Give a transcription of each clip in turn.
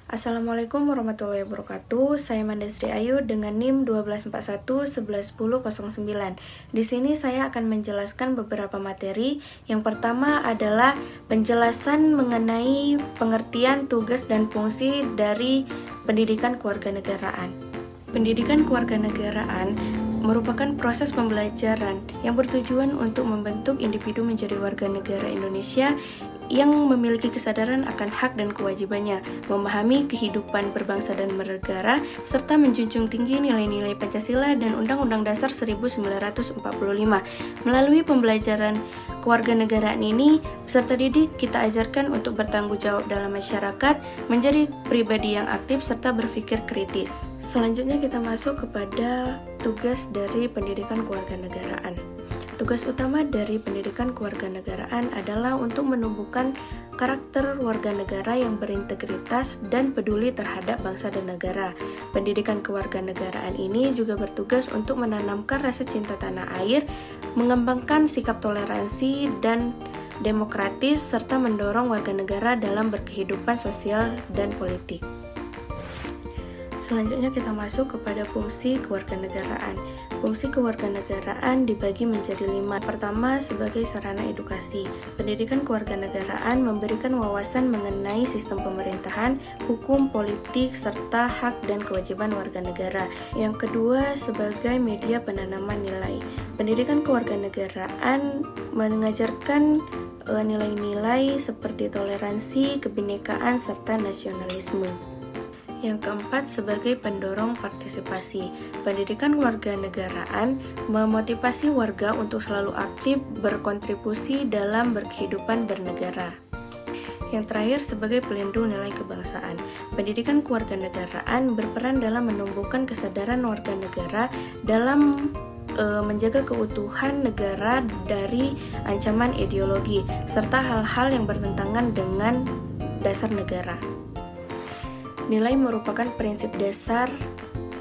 Assalamualaikum warahmatullahi wabarakatuh. Saya Mandasri Ayu dengan NIM 1241111009. Di sini saya akan menjelaskan beberapa materi. Yang pertama adalah penjelasan mengenai pengertian, tugas, dan fungsi dari pendidikan kewarganegaraan. Pendidikan kewarganegaraan merupakan proses pembelajaran yang bertujuan untuk membentuk individu menjadi warga negara Indonesia yang memiliki kesadaran akan hak dan kewajibannya, memahami kehidupan berbangsa dan bernegara, serta menjunjung tinggi nilai-nilai Pancasila dan Undang-Undang Dasar 1945. Melalui pembelajaran kewarganegaraan ini, peserta didik kita ajarkan untuk bertanggung jawab dalam masyarakat, menjadi pribadi yang aktif, serta berpikir kritis. Selanjutnya kita masuk kepada tugas dari pendidikan kewarganegaraan. Tugas utama dari pendidikan kewarganegaraan adalah untuk menumbuhkan karakter warga negara yang berintegritas dan peduli terhadap bangsa dan negara. Pendidikan kewarganegaraan ini juga bertugas untuk menanamkan rasa cinta tanah air, mengembangkan sikap toleransi dan demokratis, serta mendorong warga negara dalam berkehidupan sosial dan politik. Selanjutnya kita masuk kepada fungsi kewarganegaraan. Fungsi kewarganegaraan dibagi menjadi 5. Pertama, sebagai sarana edukasi. Pendidikan kewarganegaraan memberikan wawasan mengenai sistem pemerintahan, hukum, politik, serta hak dan kewajiban warga negara. Yang kedua, sebagai media penanaman nilai. Pendidikan kewarganegaraan mengajarkan nilai-nilai seperti toleransi, kebinekaan, serta nasionalisme. Yang keempat, sebagai pendorong partisipasi. Pendidikan kewarganegaraan memotivasi warga untuk selalu aktif berkontribusi dalam berkehidupan bernegara. Yang terakhir, sebagai pelindung nilai kebangsaan. Pendidikan kewarganegaraan berperan dalam menumbuhkan kesadaran warga negara dalam menjaga keutuhan negara dari ancaman ideologi, serta hal-hal yang bertentangan dengan dasar negara. Nilai merupakan prinsip dasar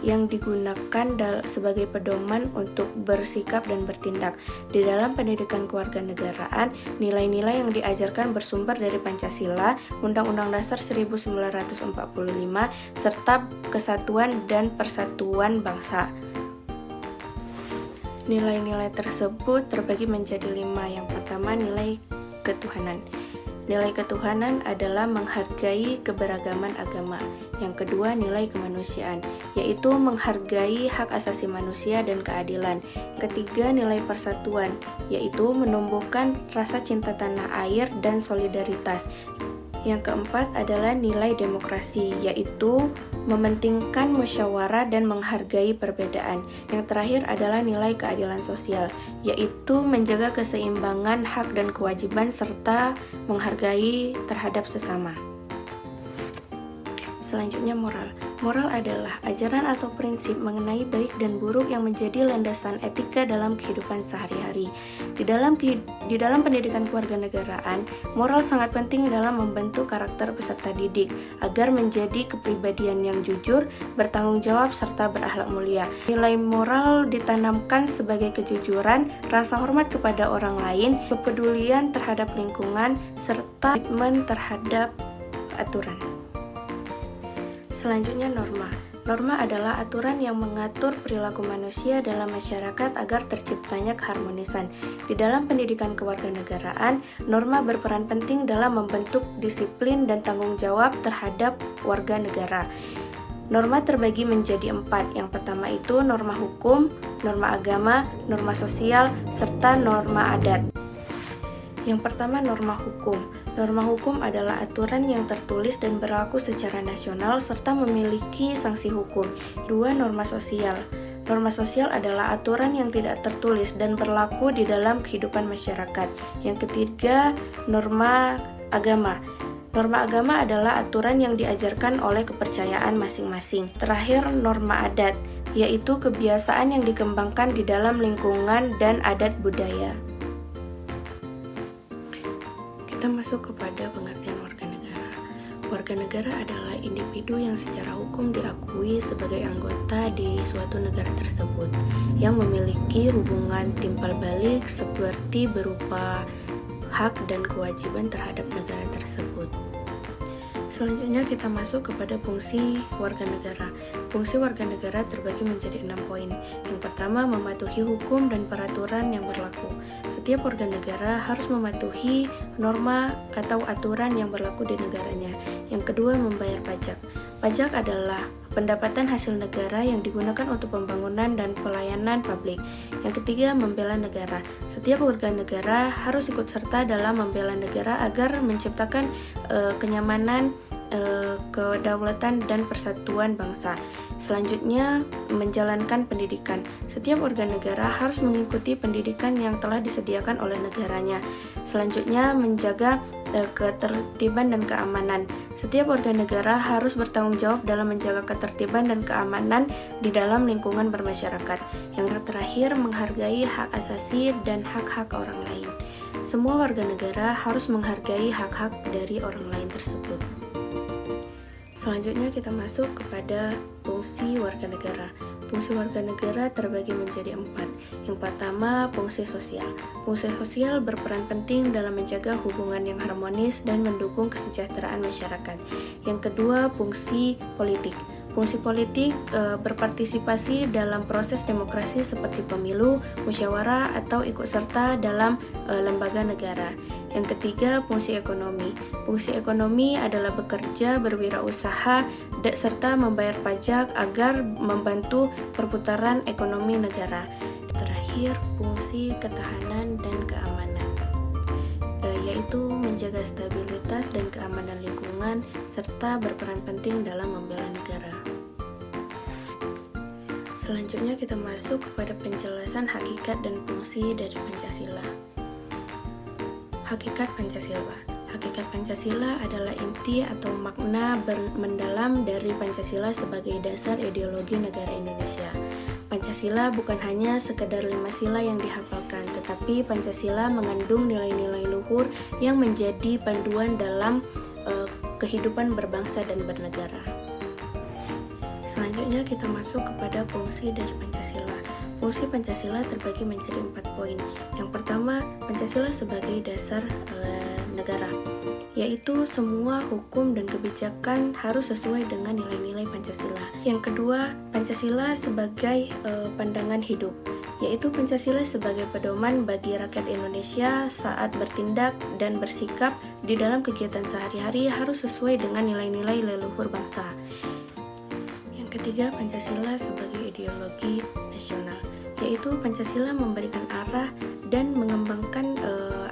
yang digunakan sebagai pedoman untuk bersikap dan bertindak. Di dalam pendidikan kewarganegaraan, nilai-nilai yang diajarkan bersumber dari Pancasila, Undang-Undang Dasar 1945, serta kesatuan dan persatuan bangsa. Nilai-nilai tersebut terbagi menjadi 5. Yang pertama, nilai ketuhanan. Nilai ketuhanan adalah menghargai keberagaman agama. Yang kedua, nilai kemanusiaan, yaitu menghargai hak asasi manusia dan keadilan. Ketiga, nilai persatuan, yaitu menumbuhkan rasa cinta tanah air dan solidaritas. Yang keempat adalah nilai demokrasi, yaitu mementingkan musyawarah dan menghargai perbedaan. Yang terakhir adalah nilai keadilan sosial, yaitu menjaga keseimbangan hak dan kewajiban serta menghargai terhadap sesama. Selanjutnya, moral. Moral adalah ajaran atau prinsip mengenai baik dan buruk yang menjadi landasan etika dalam kehidupan sehari-hari. Di dalam pendidikan kewarganegaraan, moral sangat penting dalam membentuk karakter peserta didik agar menjadi kepribadian yang jujur, bertanggung jawab, serta berakhlak mulia. Nilai moral ditanamkan sebagai kejujuran, rasa hormat kepada orang lain, kepedulian terhadap lingkungan, serta komitmen terhadap aturan. Selanjutnya, norma. Norma adalah aturan yang mengatur perilaku manusia dalam masyarakat agar terciptanya keharmonisan. Di dalam pendidikan kewarganegaraan, norma berperan penting dalam membentuk disiplin dan tanggung jawab terhadap warga negara. Norma terbagi menjadi 4. Yang pertama itu norma hukum, norma agama, norma sosial, serta norma adat. Yang pertama, norma hukum. Norma hukum adalah aturan yang tertulis dan berlaku secara nasional serta memiliki sanksi hukum. 2. Norma sosial. Norma sosial adalah aturan yang tidak tertulis dan berlaku di dalam kehidupan masyarakat. Yang ketiga, norma agama. Norma agama adalah aturan yang diajarkan oleh kepercayaan masing-masing. Terakhir, norma adat, yaitu kebiasaan yang dikembangkan di dalam lingkungan dan adat budaya. Kita masuk kepada pengertian warga negara. Warga negara adalah individu yang secara hukum diakui sebagai anggota di suatu negara tersebut, yang memiliki hubungan timbal balik seperti berupa hak dan kewajiban terhadap negara tersebut. Selanjutnya kita masuk kepada fungsi warga negara. Fungsi warga negara terbagi menjadi 6 poin. Yang pertama, mematuhi hukum dan peraturan yang berlaku. Setiap warga negara harus mematuhi norma atau aturan yang berlaku di negaranya. Yang kedua, membayar pajak. Pajak adalah pendapatan hasil negara yang digunakan untuk pembangunan dan pelayanan publik. Yang ketiga, membela negara. Setiap warga negara harus ikut serta dalam membela negara agar menciptakan kenyamanan, kedaulatan dan persatuan bangsa. Selanjutnya, menjalankan pendidikan. Setiap warga negara harus mengikuti pendidikan yang telah disediakan oleh negaranya. Selanjutnya, menjaga ketertiban dan keamanan. Setiap warga negara harus bertanggung jawab dalam menjaga ketertiban dan keamanan di dalam lingkungan bermasyarakat. Yang terakhir, menghargai hak asasi dan hak-hak orang lain. Semua warga negara harus menghargai hak-hak dari orang lain tersebut. Selanjutnya kita masuk kepada fungsi warga negara. Fungsi warga negara terbagi menjadi 4. Yang pertama, fungsi sosial. Fungsi sosial berperan penting dalam menjaga hubungan yang harmonis dan mendukung kesejahteraan masyarakat. Yang kedua, fungsi politik. Fungsi politik berpartisipasi dalam proses demokrasi seperti pemilu, musyawarah, atau ikut serta dalam lembaga negara. Yang ketiga, fungsi ekonomi. Fungsi ekonomi adalah bekerja, berwirausaha, serta membayar pajak agar membantu perputaran ekonomi negara. Terakhir, fungsi ketahanan dan keamanan, yaitu menjaga stabilitas dan keamanan lingkungan, serta berperan penting dalam membela negara. Selanjutnya kita masuk kepada penjelasan hakikat dan fungsi dari Pancasila. Hakikat Pancasila. Hakikat Pancasila adalah inti atau makna mendalam dari Pancasila sebagai dasar ideologi negara Indonesia. Pancasila bukan hanya sekedar 5 sila yang dihafalkan, tetapi Pancasila mengandung nilai-nilai luhur yang menjadi panduan dalam kehidupan berbangsa dan bernegara. Selanjutnya kita masuk kepada fungsi dari Pancasila. Fungsi Pancasila terbagi menjadi 4 poin. Yang pertama, Pancasila sebagai dasar negara, yaitu semua hukum dan kebijakan harus sesuai dengan nilai-nilai Pancasila. Yang kedua, Pancasila sebagai pandangan hidup, yaitu Pancasila sebagai pedoman bagi rakyat Indonesia saat bertindak dan bersikap di dalam kegiatan sehari-hari harus sesuai dengan nilai-nilai leluhur bangsa. Yang ketiga, Pancasila sebagai ideologi nasional, yaitu Pancasila memberikan arah dan mengembangkan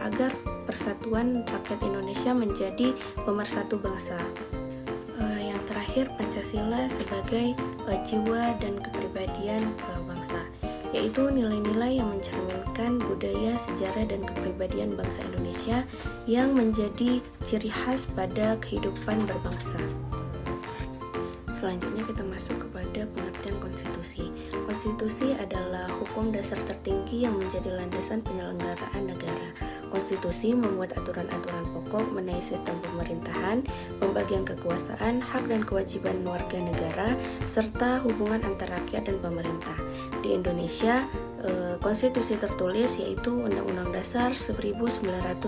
agar persatuan rakyat Indonesia menjadi pemersatu bangsa. Yang terakhir, Pancasila sebagai jiwa dan kepribadian bangsa, yaitu nilai-nilai yang mencerminkan budaya, sejarah, dan kepribadian bangsa Indonesia yang menjadi ciri khas pada kehidupan berbangsa. Selanjutnya kita masuk kepada pengertian konstitusi. Konstitusi adalah hukum dasar tertinggi yang menjadi landasan penyelenggaraan negara. Konstitusi memuat aturan-aturan pokok mengenai sistem pemerintahan, pembagian kekuasaan, hak dan kewajiban warga negara, serta hubungan antara rakyat dan pemerintah. Di Indonesia, konstitusi tertulis yaitu Undang-Undang Dasar 1945.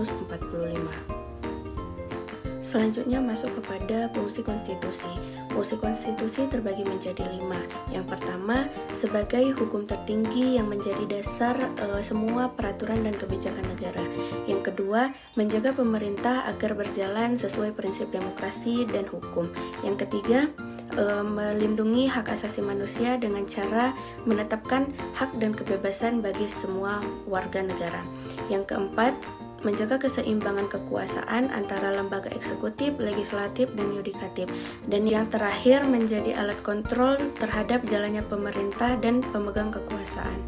Selanjutnya masuk kepada fungsi konstitusi. Fungsi konstitusi terbagi menjadi 5. Yang pertama, sebagai hukum tertinggi yang menjadi dasar semua peraturan dan kebijakan negara. Yang kedua, menjaga pemerintah agar berjalan sesuai prinsip demokrasi dan hukum. Yang ketiga, melindungi hak asasi manusia dengan cara menetapkan hak dan kebebasan bagi semua warga negara. Yang keempat, menjaga keseimbangan kekuasaan antara lembaga eksekutif, legislatif, dan yudikatif. Dan yang terakhir, menjadi alat kontrol terhadap jalannya pemerintah dan pemegang kekuasaan.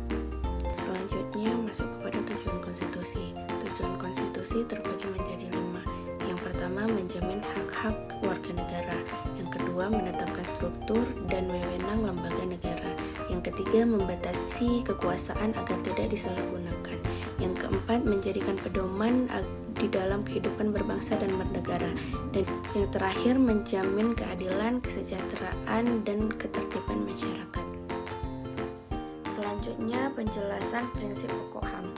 Selanjutnya masuk kepada tujuan konstitusi. Tujuan konstitusi terbagi menjadi 5. Yang pertama, menjamin hak-hak warga negara. Yang kedua, menetapkan struktur dan wewenang lembaga negara. Yang ketiga, membatasi kekuasaan agar tidak disalahgunakan. Yang keempat, menjadikan pedoman di dalam kehidupan berbangsa dan bernegara. Dan yang terakhir, menjamin keadilan, kesejahteraan, dan ketertiban masyarakat. Selanjutnya, penjelasan prinsip pokok HAM.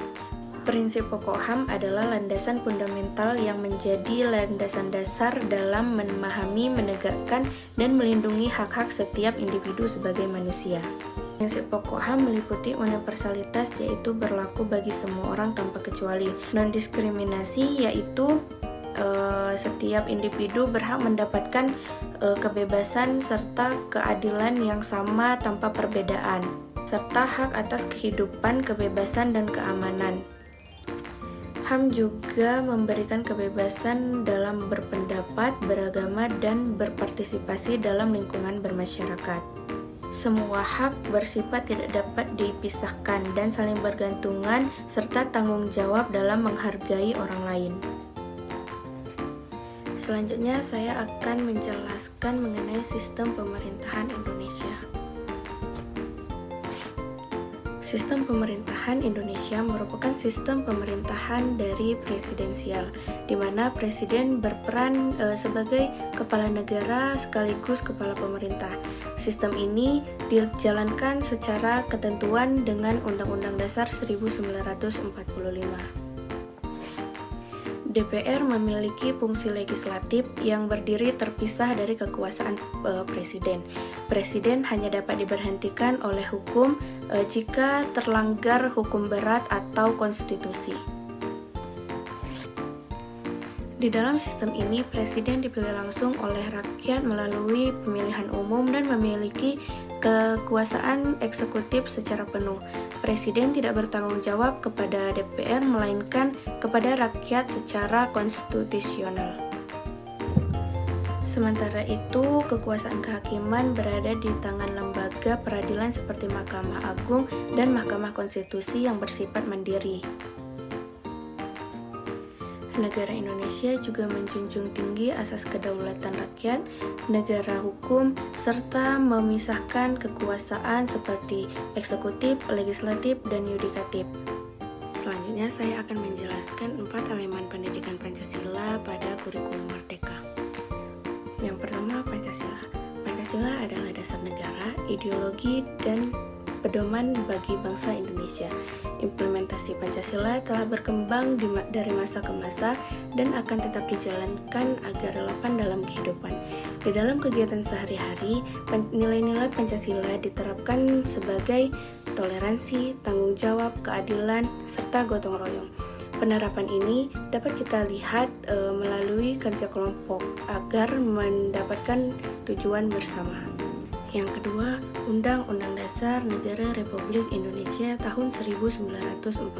Prinsip pokok HAM adalah landasan fundamental yang menjadi landasan dasar dalam memahami, menegakkan, dan melindungi hak-hak setiap individu sebagai manusia. Prinsip pokok HAM meliputi universalitas, yaitu berlaku bagi semua orang tanpa kecuali. Non-diskriminasi, yaitu setiap individu berhak mendapatkan kebebasan serta keadilan yang sama tanpa perbedaan, serta hak atas kehidupan, kebebasan, dan keamanan. HAM juga memberikan kebebasan dalam berpendapat, beragama, dan berpartisipasi dalam lingkungan bermasyarakat. Semua hak bersifat tidak dapat dipisahkan dan saling bergantungan, serta tanggung jawab dalam menghargai orang lain. Selanjutnya, saya akan menjelaskan mengenai sistem pemerintahan Indonesia. Sistem pemerintahan Indonesia merupakan sistem pemerintahan dari presidensial, di mana presiden berperan sebagai kepala negara sekaligus kepala pemerintah. Sistem ini dijalankan secara ketentuan dengan Undang-Undang Dasar 1945. DPR memiliki fungsi legislatif yang berdiri terpisah dari kekuasaan presiden. Presiden hanya dapat diberhentikan oleh hukum jika terlanggar hukum berat atau konstitusi. Di dalam sistem ini, presiden dipilih langsung oleh rakyat melalui pemilihan umum dan memiliki kekuasaan eksekutif secara penuh. Presiden tidak bertanggung jawab kepada DPR, melainkan kepada rakyat secara konstitusional. Sementara itu, kekuasaan kehakiman berada di tangan lembaga peradilan seperti Mahkamah Agung dan Mahkamah Konstitusi yang bersifat mandiri. Negara Indonesia juga menjunjung tinggi asas kedaulatan rakyat, negara hukum, serta memisahkan kekuasaan seperti eksekutif, legislatif, dan yudikatif. Selanjutnya, saya akan menjelaskan 4 elemen pendidikan Pancasila pada kurikulum Merdeka. Yang pertama, Pancasila. Pancasila adalah dasar negara, ideologi, dan pedoman bagi bangsa Indonesia. Implementasi Pancasila telah berkembang dari masa ke masa dan akan tetap dijalankan agar relevan dalam kehidupan. Di dalam kegiatan sehari-hari, nilai-nilai Pancasila diterapkan sebagai toleransi, tanggung jawab, keadilan, serta gotong royong. Penerapan ini dapat kita lihat melalui kerja kelompok agar mendapatkan tujuan bersama. Yang kedua, Undang-Undang Dasar Negara Republik Indonesia tahun 1945.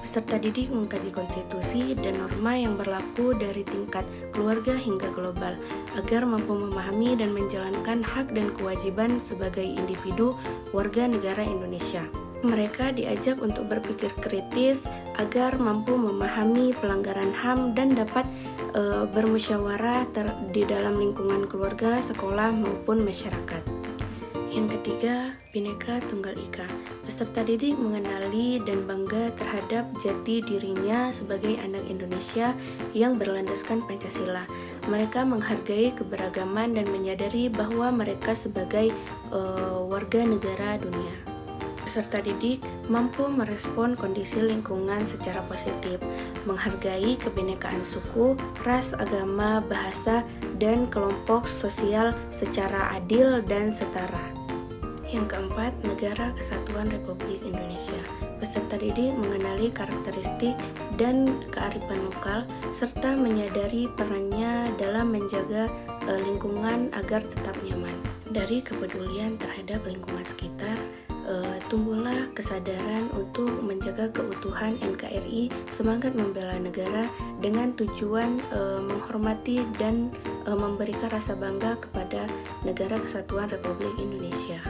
Peserta didik mengkaji konstitusi dan norma yang berlaku dari tingkat keluarga hingga global, agar mampu memahami dan menjalankan hak dan kewajiban sebagai individu warga negara Indonesia. Mereka diajak untuk berpikir kritis agar mampu memahami pelanggaran HAM dan dapat bermusyawarah di dalam lingkungan keluarga, sekolah, maupun masyarakat. Yang ketiga, Bhinneka Tunggal Ika. Peserta didik mengenali dan bangga terhadap jati dirinya sebagai anak Indonesia yang berlandaskan Pancasila. Mereka menghargai keberagaman dan menyadari bahwa mereka sebagai warga negara dunia. Peserta didik mampu merespon kondisi lingkungan secara positif, menghargai kebinekaan suku, ras, agama, bahasa, dan kelompok sosial secara adil dan setara. Yang keempat, Negara Kesatuan Republik Indonesia. Peserta didik mengenali karakteristik dan kearifan lokal, serta menyadari perannya dalam menjaga lingkungan agar tetap nyaman. Dari kepedulian terhadap lingkungan sekitar, tumbuhlah kesadaran untuk menjaga keutuhan NKRI, semangat membela negara dengan tujuan menghormati dan memberikan rasa bangga kepada Negara Kesatuan Republik Indonesia.